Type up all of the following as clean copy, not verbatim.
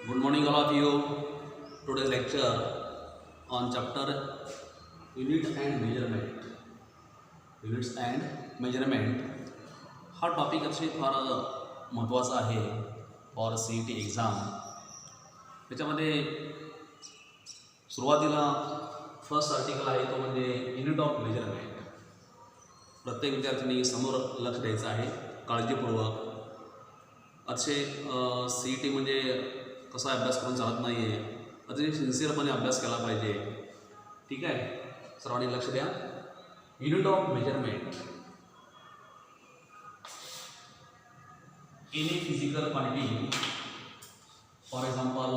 Good morning, all of you. Today's lecture on chapter Unit and Measurement. Units and Measurement हा topic अतिशय फार महत्त्वाचा आहे for CET exam. त्याच्यामध्ये सुरुवातीला फर्स्ट आर्टिकल आहे तो म्हणजे युनिट ऑफ मेजरमेंट. प्रत्येक विद्यार्थ्यांनी समोर लक्ष द्यायचं आहे काळजीपूर्वक. अतिशय CET म्हणजे कसा अभ्यास करून चालत नाही आहे, अतिशय सिन्सिअरपणे अभ्यास केला पाहिजे. ठीक आहे, सर्वांनी लक्ष द्या. Unit of measurement. Any physical quantity, for example,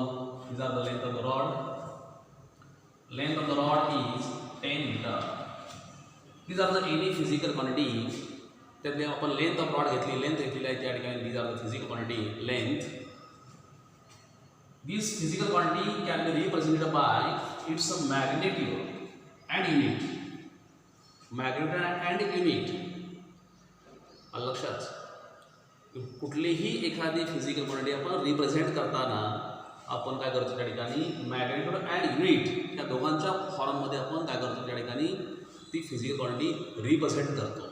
these are the length of the rod. Length of the rod is 10 meter. These are the any physical quantity. त्यातले आपण लेंथ ऑफ रॉड घेतली, लेंथ घेतलेली आहे त्या ठिकाणी. these are the physical quantity, length. This physical quantity can be represented by its magnitude and unit. Magnitude and unit. लक्षात, कुठलीही एखादी फिजिकल क्वांटिटी आपण रिप्रेझेंट करताना आपण काय करतो त्या ठिकाणी मॅग्निट्यूड अँड युनिट या दोघांच्या फॉर्ममध्ये आपण काय करतो त्या ठिकाणी ती फिजिकल क्वांटिटी रिप्रेझेंट करतो.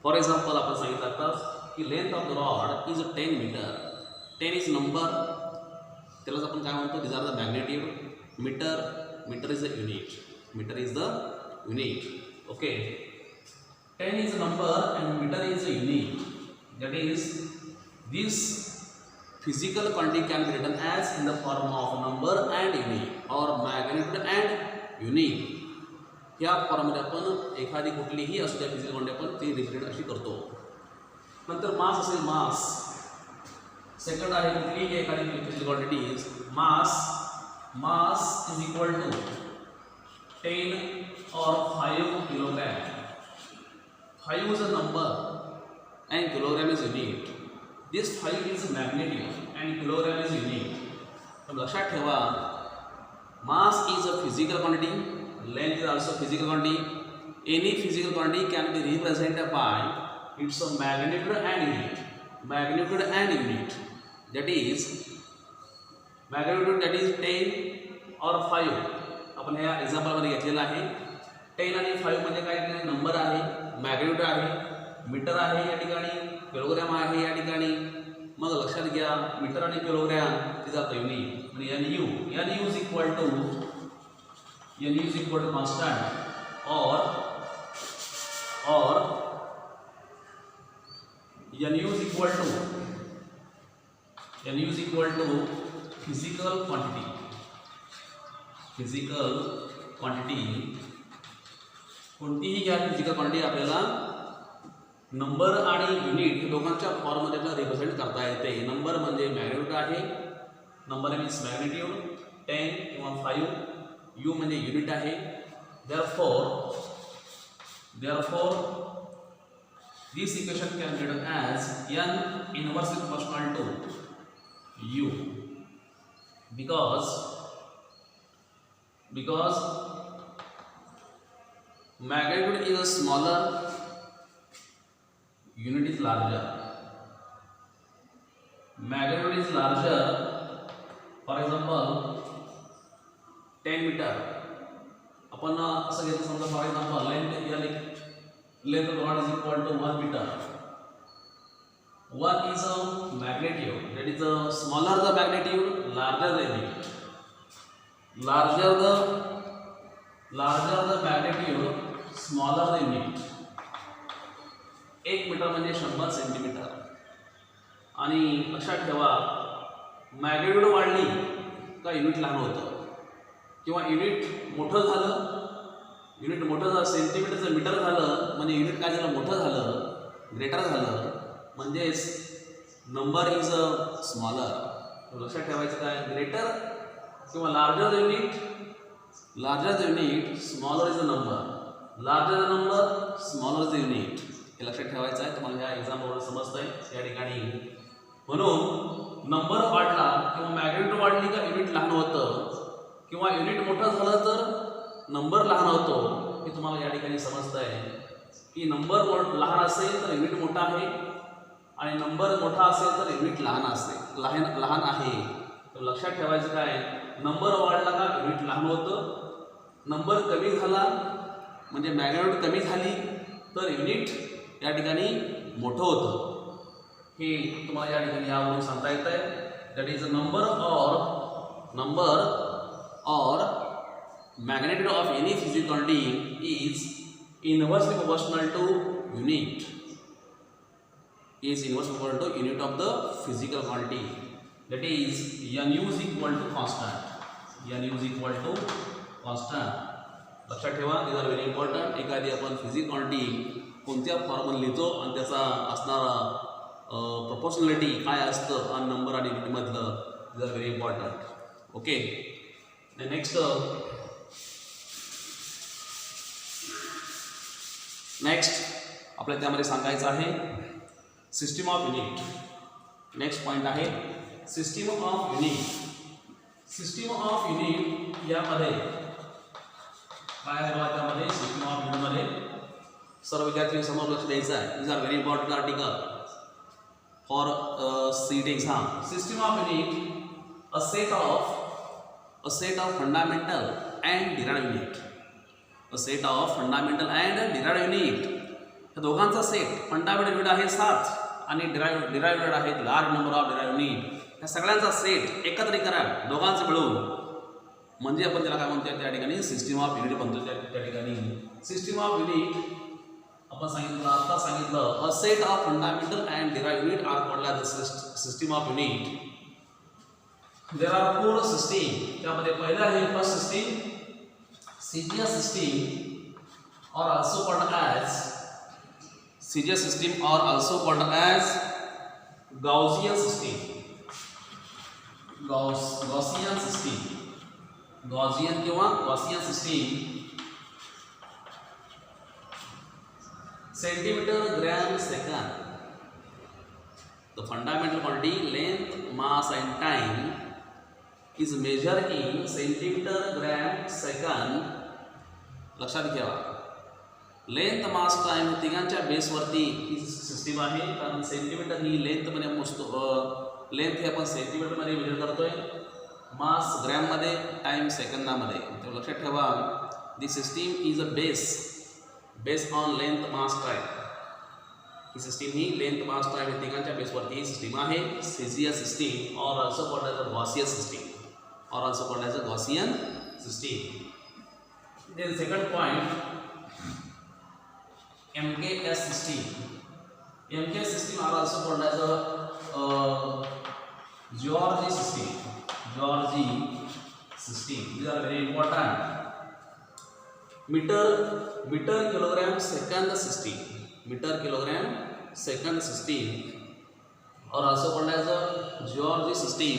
फॉर एक्झाम्पल आपण सांगितलं आताच की length of the rod is 10 metre. 10 is number, त्यालाच आपण काय म्हणतो this are the magnitude. Metre is the unit. Metre is the unit. Okay, 10 is a number and meter is a unit. That is, this physical quantity can be written as in the form of number and unit or magnitude and unit. या फॉर्ममध्ये आपण एखादी कुठलीही असू द्या physical quantity आपण ती represent अशी करतो. नंतर मास असेल, मास. सेकंड आहे कुठलीही एखादी physical quantity mass is equal to 10 or 5 kilogram. 5 is a number and kilogram is unit. This 5 is magnitude and kilogram is unit. तर लक्षात ठेवा, mass is a physical quantity, length is also physical quantity. Any physical quantity can be represented by its magnitude and unit. Magnitude and unit. That is magnitude, that is 10 or 5. आपण ह्या example मध्ये घेतलेला आहे. 10 आणि 5 म्हणजे काय, number आहे, magnitude आहे, मीटर आहे या ठिकाणी, किलोग्राम आहे या ठिकाणी. मग लक्षात घ्या, मीटर आणि किलोग्राम तिचा युनिट. आणि NU is equal to constant और NU is equal to physical quantity. Physical quantity कोणतीही घ्या फिजिकल क्वांटिटी आपल्याला नंबर आणि युनिट या दोघांच्या फॉर्ममध्ये आपल्याला रिप्रेझेंट करता येते. नंबर म्हणजे मॅग्निट्यूड आहे, नंबर मीन्स मॅग्निट्यूड 10 किंवा 5. यू म्हणजे युनिट आहे. therefore this equation can be written as n inversely proportional to u because magnitude is smaller, unit is larger. Magnitude is larger. For example, 10 meter. आपण असं घेतो समजा, for example length of rod is equal to 1 meter. 1 is a magnitude, that is smaller the magnitude, larger the unit. Larger the magnitude, smaller the unit. 1 metre म्हणजे 100 centimetre. आणि लक्षात ठेवा, magnitude वाढली का युनिट लहान होतं, किंवा युनिट मोठं झालं, सेंटीमीटरचं मीटर झालं म्हणजे युनिट काय झालं, मोठं झालं, ग्रेटर झालं, म्हणजेच नंबर इज अ स्मॉलर. लक्षात ठेवायचं काय, ग्रेटर किंवा larger the unit, smaller is the number, larger the number, smaller is the unit. हे लक्षात ठेवायचं आहे. तुम्हाला ह्या एक्झाम्पलवर समजतंय या ठिकाणी. म्हणून नंबर वाढला किंवा मॅग्निट्यूड वाढली का युनिट लहान होतं, किंवा युनिट मोठं झालं तर नंबर लहान होतो. हे तुम्हाला या ठिकाणी समजतंय की नंबर लहान असेल तर युनिट मोठा आहे, आणि नंबर मोठा असेल तर युनिट लहान आहे. तर लक्षात ठेवायचं काय, नंबर वाढला का युनिट लहान होतं, नंबर कमी झाला म्हणजे मॅग्निट्यूड कमी झाली तर युनिट या ठिकाणी मोठं होतं. हे तुम्हाला या ठिकाणी यावरून सांगता येत आहे. That is number or magnitude of any physical quantity is inversely proportional to unit. Is inversely proportional to unit of the physical quantity. That is nu is equal to constant. Nu is equal to constant. लक्षात ठेवा, these are very important. एखादी आपण physical quantity कोणत्या फॉर्ममध्ये लिहितो आणि त्याचा असणारा प्रोपोर्शनॅलिटी काय असतं आणि नंबर आणि युनिटमधलं, these are very important. Okay. Next आपल्याला त्यामध्ये सांगायचं आहे system of unit. Next point आहे system of unit. System of unit यामध्ये काय आहे बघा, त्यामध्ये सिस्टीम ऑफ युनिटमध्ये सर्व विद्यार्थी समोर लक्ष द्यायचं आहे. Is are very important article for CET exam. System of unit a set of fundamental and derived unit. A set of fundamental and derived unit. या दोघांचा सेट, फंडामेंटल युनिट आहे 7 आणि डिराइव्ड युनिट आहेत large number of derived unit. या सगळ्यांचा set एकत्रीकरण दोघांचे मिळून म्हणजे आपण त्याला काय म्हणतो त्या ठिकाणी सिस्टीम ऑफ युनिट बनतो. त्या ठिकाणी सिस्टीम ऑफ युनिट आपण सांगितलं, आता सांगितलं, a set of fundamental and derived unit are called as the system of unit. There are 4 system. त्यामध्ये पहिला आहे first system, CGS system or also called as CGS system or also called as Gaussian system. Gaussian system, Gaussian किंवा Gaussian system. Centimetre gram second. The fundamental quantity length, mass and time is measured in centimeter gram second. लक्षात घ्या, length mass time तिघांच्या बेसवरती ही system आहे. कारण centimetre ही लेंथमध्ये मोजतो, length हे आपण सेंटीमीटरमध्ये major करतोय, मास ग्रॅममध्ये, टाइम सेकंदामध्ये. तर लक्षात ठेवा, the system is a base on length mass time. He system he length mass time या तिघांच्या बेसवरती ही सिस्टीम आहे. CGS सिस्टीम और also called as a Gaussian system or also called as a Gaussian system. Then second point, MKS system. MKS system are also called as a George system. George system. These are very important. Meter kilogram second system. Meter kilogram second system or also called as a George system.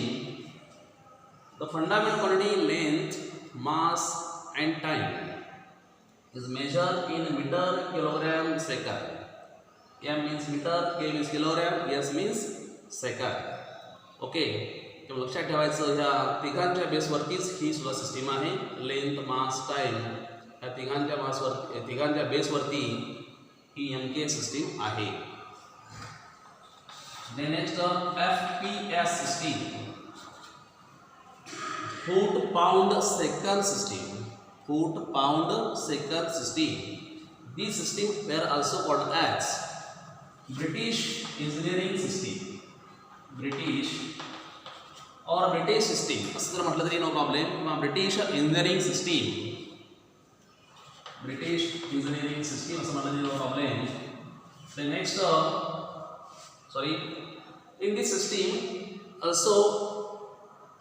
The fundamental quantity length, mass and time is measured in meter kilogram second. M means meter, K means kilogram, S means second. Okay. तर लक्षात ठेवायचं, ह्या तिघांच्या बेसवरतीच ही सुद्धा system आहे. Length, mass, time या तिघांच्या बेसवरती ही MK system आहे. Next FPS system, foot pound second system. Foot pound second system. These system were also called as British engineering system. British system असं जर म्हटलं तरी नो प्रॉब्लेम. किंवा British engineering system, British engineering system असं म्हटलं तरी no problem. The next, in this system also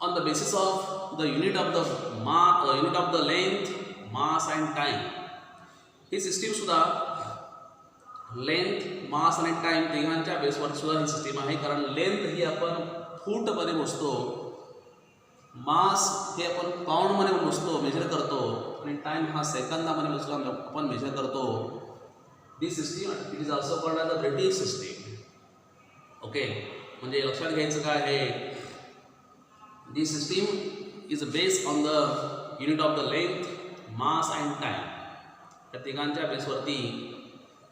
on the basis of the unit of the length, mass and time. He system सुद्धा length, मास आणि time तिघांच्या बेसवर सुद्धा ही system आहे. कारण लेंथ ही आपण फूटमध्ये मोजतो, मास हे आपण पाऊंडमध्ये मोजतो, मेजर करतो, आणि टाइम हा सेकंदामध्ये आपण मेजर करतो. This system it is also called as the British system. Okay. म्हणजे लक्षात घ्यायचं काय आहे, this system is based on the unit of the length, mass and time. या तिघांच्या बेसवरती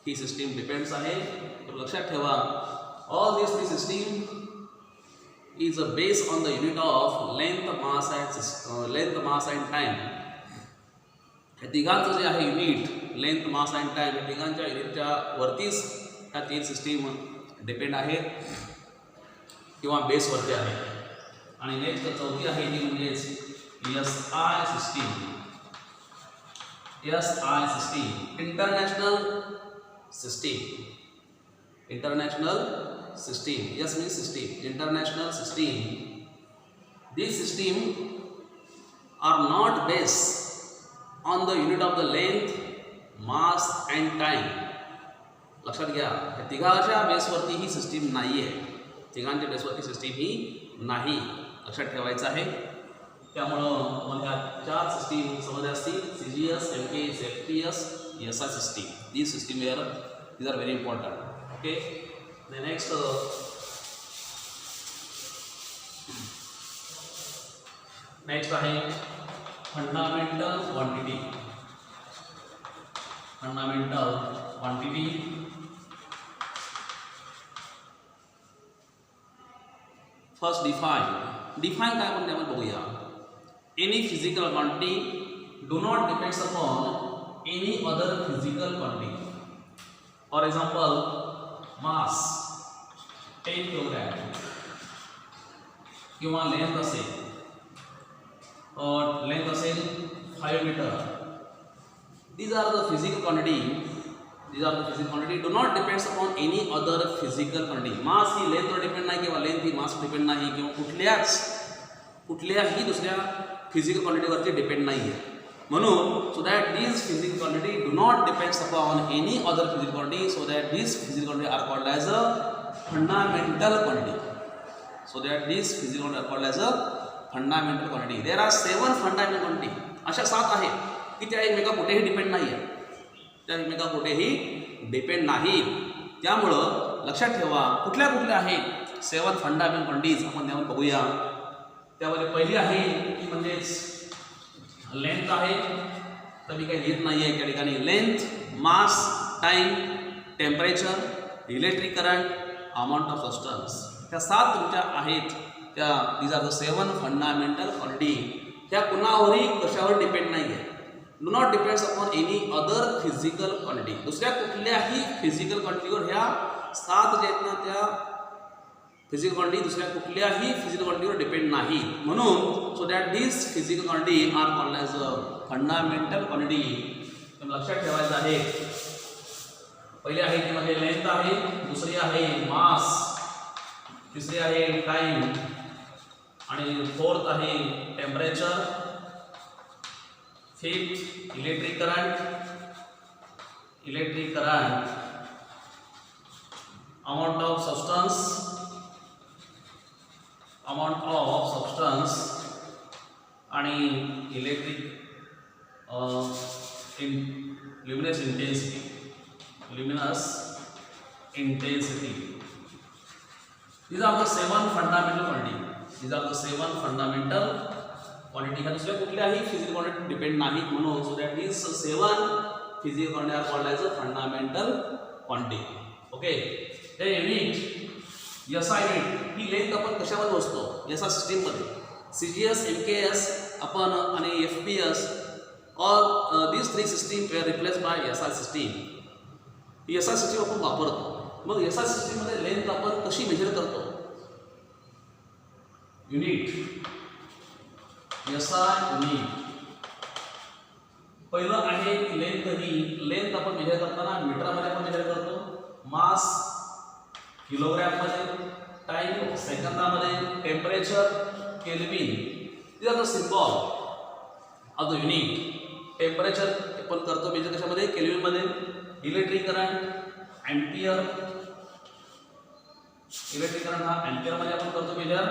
ही सिस्टीम डिपेंड्स आहे. तर लक्षात ठेवा, all this three system is based on the unit of length, mass and time. हे तिघांचं जे आहे unit, length, mass and time, या तिघांच्या युनिटच्या वरतीच ह्या तीन सिस्टीम डिपेंड आहे किंवा बेसवरती आहे. आणि नेक्स्ट चौथी आहे ती म्हणजेच SI system. SI system, international system. International system, yes means system, international system. These system are not based on the unit of the length, mass and time. लक्षात घ्या, या तिघांच्या बेसवरती ही सिस्टीम नाही आहे. तिघांच्या बेसवरती सिस्टीम ही नाही, लक्षात ठेवायचं आहे. त्यामुळं मला ह्या चार सिस्टीम समजल्या असतील. CGS, MKS, FPS, SI system. These system these are very important. Okay. The next आहे fundamental quantity. Fundamental quantity first define काय म्हणते आपण बघूया. Any physical quantity do not depends upon any other physical quantity. For example mass 10 kilogram किंवा length असेल 5 metre. These are the physical quantity. Do not depends upon any other physical quantity. Mass he लेंथवर depend नाही किंवा length ही मास depend नाही किंवा कुठल्याही दुसऱ्या physical क्वांटिटीवरती depend नाही आहे. म्हणून so that these physical quantity do not depends upon any other physical quantity, so that these physical quantity are called as a fundamental quantity. So that these physical quantity are called as a fundamental quantity. There are 7 fundamental quantity. अशा 7 आहेत की त्या एकमेका कुठेही depend नाही आहे. त्या एकमेका कुठेही डिपेंड नाही. त्यामुळं लक्षात ठेवा कुठल्या आहेत 7 फंडामेंटल क्वांटिटीज. आपण त्यावर बघूया. त्यामध्ये पहिली आहे की म्हणजेच लेंथ आहे. तर मी काही लिहित नाही आहे त्या ठिकाणी. Length, mass, time, temperature, electric current, amount of substance. त्या 7 तुमच्या आहेत त्या. These are the 7 fundamental quantity. ह्या कुणावरही कशावर डिपेंड नाही आहे. Do not depends upon any other physical quantity. दुसऱ्या कुठल्याही फिजिकल क्वांटिटीवर ह्या 7 जे आहेत ना त्या फिजिकल क्वांटिटी दुसऱ्या कुठल्याही फिजिकल क्वांटिटीवर डिपेंड नाही. म्हणून so that this physical quantity are called as a fundamental quantity. लक्षात ठेवायचं आहे. पहिली आहे ती म्हणजे लेंथ आहे, दुसरी आहे मास, तिसरी आहे टाइम आणि फोर्थ आहे temperature, fifth electric current, amount of substance आणि electric luminous intensity. These are the 7 fundamental quantity. ह्या दुसऱ्या कुठल्याही फिजिकल क्वांटिटी डिपेंड नाहीत. म्हणून so that is 7 physical quantity are called as a fundamental quantity. Okay. हे unit SI unit ही length आपण कशावर मोजतो SI सिस्टीममध्ये. CGS, MKS आपण आणि FPS all these 3 systems were replaced by SI system. He SI system आपण वापरतो. मग SI सिस्टीममध्ये लेंथ आपण कशी मेजर करतो. युनिट SI युनिट पहिलं आहे की लेंथ आपण मेजर करताना मीटरमध्ये आपण मेजर करतो. मास किलोग्रॅममध्ये, टाइम सेकंदामध्ये, temperature kelvin. This are the symbol of the unit. Temperature आपण करतो मेजर कशामध्ये केल्विनमध्ये. Electric current ampere, electric current हा एम्पियरमध्ये आपण करतो major.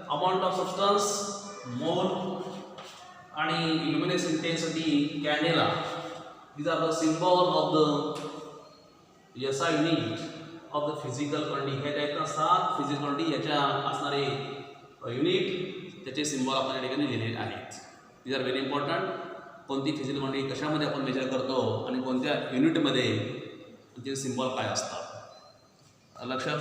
Amount of substance mole आणि illuminance intensity candela. These are the symbol of the SI unit of the physical quantity. हे आहेत 7 फिजिकल क्वांटिटी याच्या असणारे युनिट त्याचे सिम्बॉल आपण या ठिकाणी लिहिलेले आहेत. These are very important. कोणती फिजिकल क्वांटिटी कशामध्ये आपण मेजर करतो आणि कोणत्या युनिटमध्ये त्याचे सिम्बॉल काय असतात लक्षात